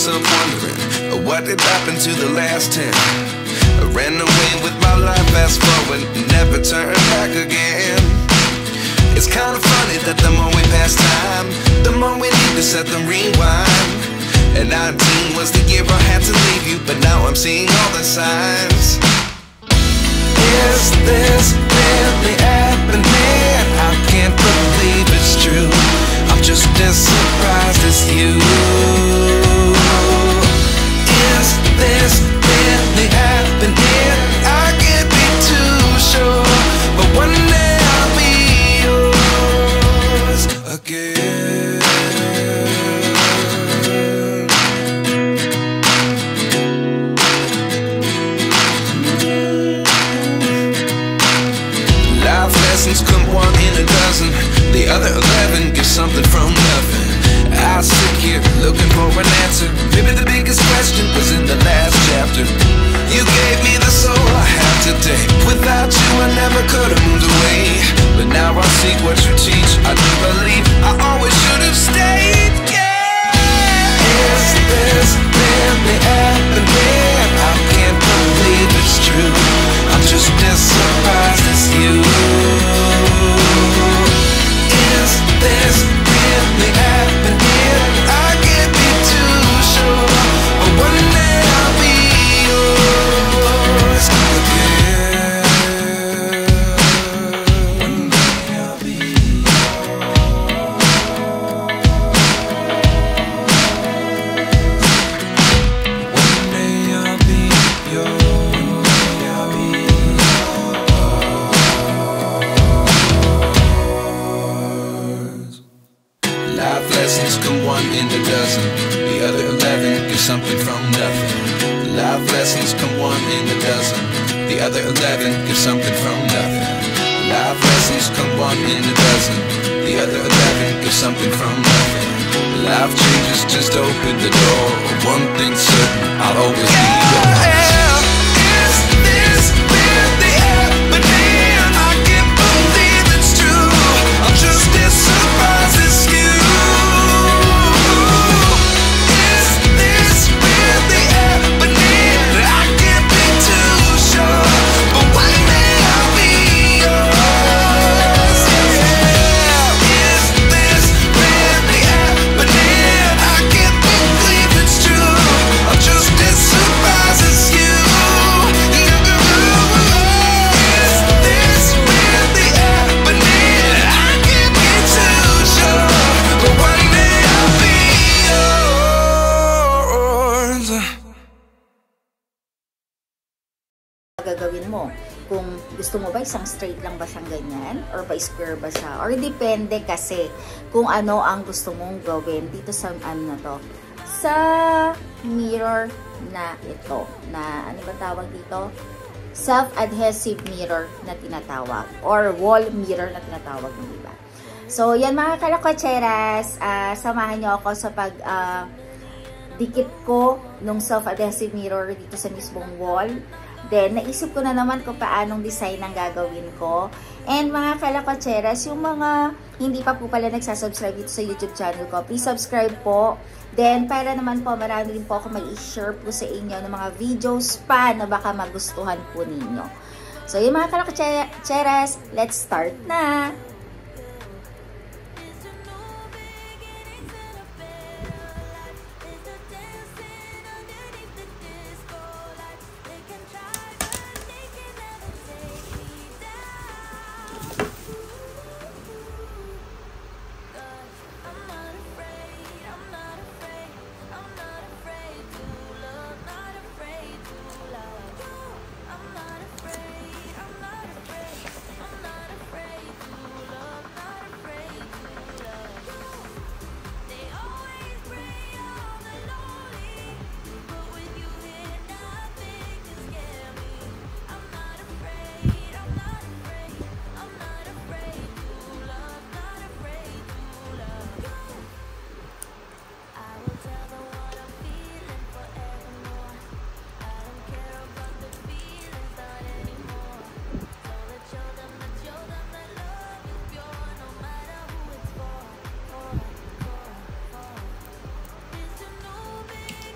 myself wondering, what did happen to the last 10? I ran away with my life, fast forward, never turn back again. It's kind of funny that the more we pass time, the more we need to set them rewind. And 19 was the year I had to leave you, but now I'm seeing all the signs. Is this really happening? I can't believe it's true. I'm just as surprised as you. Is this really happening? I can't be too sure, but one day I'll be yours again. Life lessons come one in a dozen, the other 11 get something from nothing. I sit here looking for an answer. Maybe the biggest question was in the last chapter. You gave me the soul I have today. Without you I never could have moved away. But now I see what you teach. I do believe I always should have stayed. Yeah. Is this really happening? I can't believe it's true. I'm just as surprised as you. Is this really happening? I can't be too sure, but one day I'll be yours again. One day I'll be yours. One day I'll be yours. I'll be yours. Life lessons come one in a dozen, the other 11 get something from nothing. Life lessons come one in a dozen, the other 11 get something from nothing. Life lessons come one in a dozen, the other 11 get something from nothing. Life changes just open the door. One thing's certain, I'll always be yours. Is this really happening? I can't believe it's true. I'm just as surprised as you. Is this really happening? I can't be too sure, but one day I'll be yours. Yeah. Is this really happening? I can't believe it's true. I'm just as surprised as you. Is this really happening? I can't be too sure, but one day I'll be yours. Gagawin mo kung gusto mo ba isang straight lang ba siyang ganyan or pa square ba siya, or depende kasi kung ano ang gusto mong gawin dito sa ano na to, sa mirror na ito, na ano ba tawag dito, self-adhesive mirror na tinatawag, or wall mirror na tinatawag, di ba? So yan mga kalakotseras, samahan niyo ako sa pag dikit ko nung self-adhesive mirror dito sa mismong wall. Then, naisip ko na naman kung paanong design ang gagawin ko. And mga kalakotseras, yung mga hindi pa po pala nagsasubscribe dito sa YouTube channel ko, please subscribe po. Then, para naman po, marami rin po ako mag-i-share po sa inyo ng mga videos pa na baka magustuhan po ninyo. So, yung mga kalakotseras, let's start na!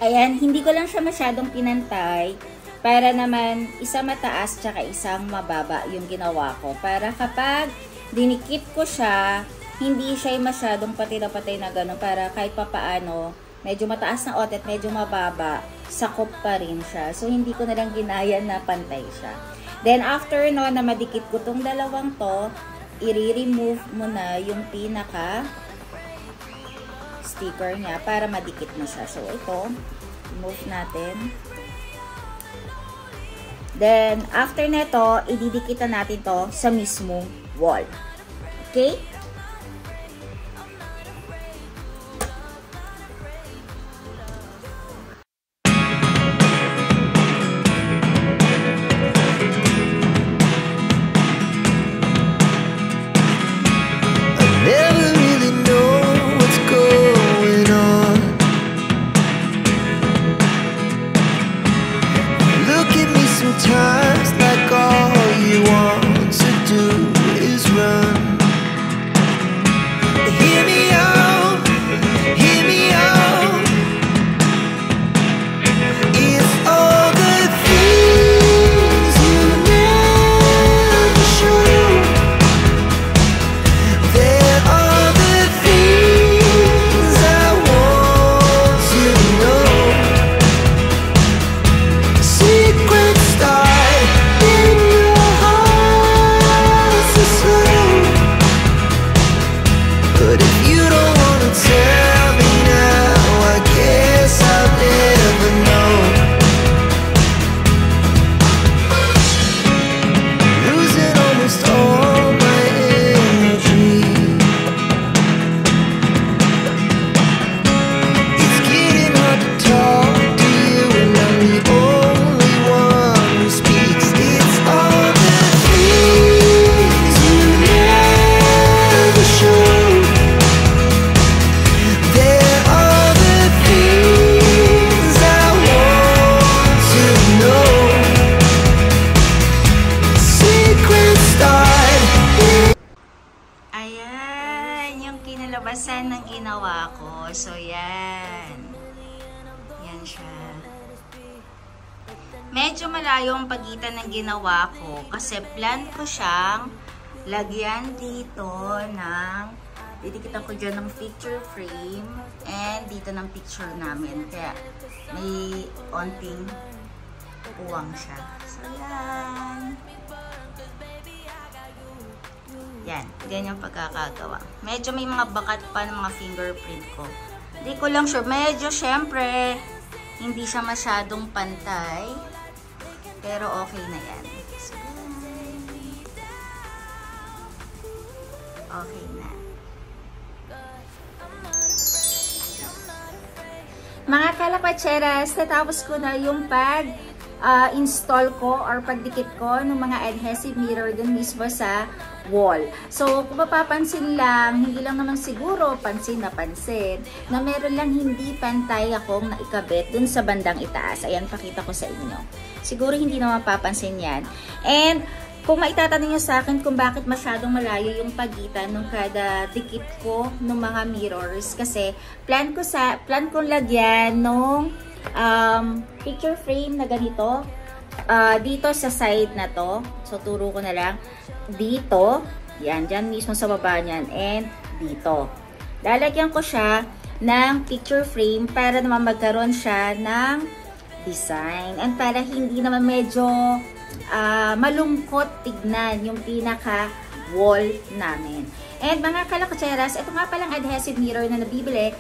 Ayan, hindi ko lang siya masyadong pinantay para naman isa mataas tsaka isang mababa yung ginawa ko. Para kapag dinikit ko siya, hindi siya masyadong patay na patay na gano'n. Para kahit papaano, medyo mataas na otet, medyo mababa, sakop pa rin siya. So, hindi ko na lang ginaya na pantay siya. Then, after no, na madikit ko tong dalawang to, i-remove mo na yung pinaka sticker niya para madikit na siya. So, ito, remove natin. Then, after neto, ididikitan natin to sa mismong wall. Okay? Sometimes like all you want to do is run. Hear me out, hear me out. It's all the things you never show. There are the things I want to know. Secrets start in your heart so slow. But if you don't wanna tell me now, I guess I'll never know. Losing almost all my energy. It's getting hard to talk to you, and I'm the only one who speaks. It's all the things you never show. There are the things I want to know. Secrets start in. Ayan, yung kinalabasan ng ginawa ko. So, yan. Yan siya. Medyo malayo ang pagitan ng ginawa ko kasi plan ko siyang lagyan dito ng didikitan ko dyan ng picture frame and dito ng picture namin. Kaya may onting uwang siya. So, yan. Yan. Yan yung pagkakagawa. Medyo may mga bakat pa ng mga fingerprint ko. Hindi ko lang sure. Medyo, syempre, hindi siya masyadong pantay. Pero okay na yan. So, okay na. Mga kalapatseras, natapos ko na yung install ko or pagdikit ko ng mga adhesive mirror dun mismo sa wall. So, kung mapapansin lang, hindi lang naman siguro pansin na meron lang hindi pantay akong naikabit dun sa bandang itaas. Ayan, pakita ko sa inyo. Siguro hindi naman papansin yan. And, kung maitatanong nyo sa akin kung bakit masyadong malayo yung pagitan ng kada dikit ko ng mga mirrors, kasi plan kong lagyan nung picture frame na ganito dito sa side na to. So, turo ko na lang. Dito, yan, dyan mismo sa baba niyan, and dito. Lalagyan ko siya ng picture frame para naman magkaroon siya ng design. And para hindi naman medyo malungkot tignan yung pinaka wall namin. And mga kalakutseras, ito nga palang adhesive mirror na nabibili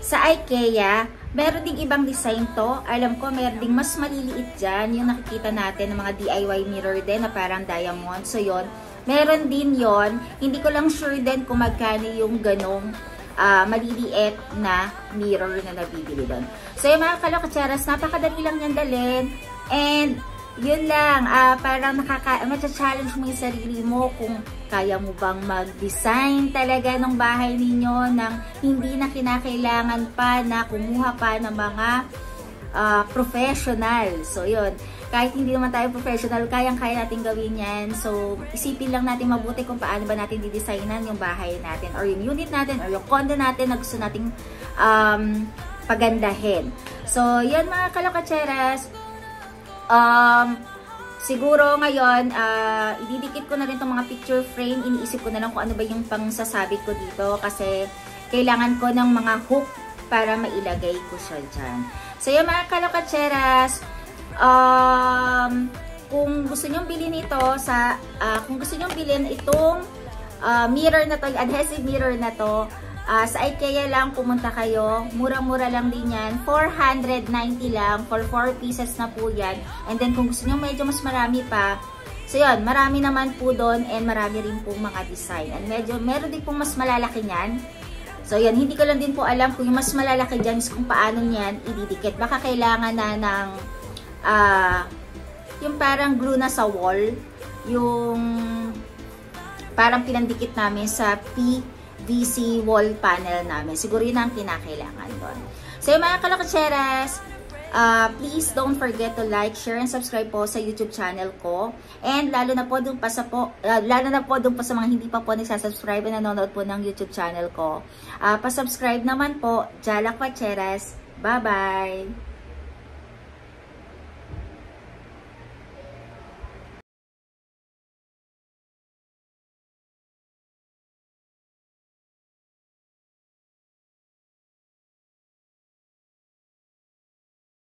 sa IKEA. Meron ding ibang design to. Alam ko, meron ding mas maliliit dyan. Yung nakikita natin ng mga DIY mirror din na parang diamond. So, yon, meron din yon. Hindi ko lang sure din kung magkano yung ganong maliliit na mirror na nabibili doon. So, yung mga kalakutseras, napakadali lang yan dalhin. And, yun lang, parang matcha-challenge mo yung sarili mo kung kaya mo bang mag-design talaga ng bahay ninyo nang hindi na kinakailangan pa na kumuha pa ng mga professional. So, yun. Kahit hindi naman tayo professional, kayang-kaya natin gawin yan. So, isipin lang natin mabuti kung paano ba natin didesignan yung bahay natin or yung unit natin or yung condo natin na gusto nating pagandahin. So, yan mga kalokatseras. Siguro ngayon, ididikit ko na rin itong mga picture frame. Iniisip ko na lang kung ano ba yung pangsasabit ko dito kasi kailangan ko ng mga hook para mailagay ko siya dyan. So, yan mga kalokatseras. Kung gusto nyong bilhin ito kung gusto nyong bilhin itong mirror na to, adhesive mirror na to, sa IKEA lang pumunta kayo. Murang-mura lang din yan. 490 lang for 4 pieces na po yan. And then kung gusto nyo medyo mas marami pa, so yun, marami naman po doon and marami rin po mga design. And meron din po mas malalaki niyan. So yan, hindi ko lang din po alam kung yung mas malalaki dyan is kung paano niyan ididikit. Baka kailangan na ng yung parang glue na sa wall. Yung parang pinandikit namin sa PVC wall panel namin. Siguro yun ang kinakailangan doon. So yung mga kalokatseras, please don't forget to like, share, and subscribe po sa YouTube channel ko. And lalo na po dun pa sa mga hindi pa po nagsasubscribe and nanonood po ng YouTube channel ko. Pa-subscribe naman po. Jala Kwatcheras. Bye-bye!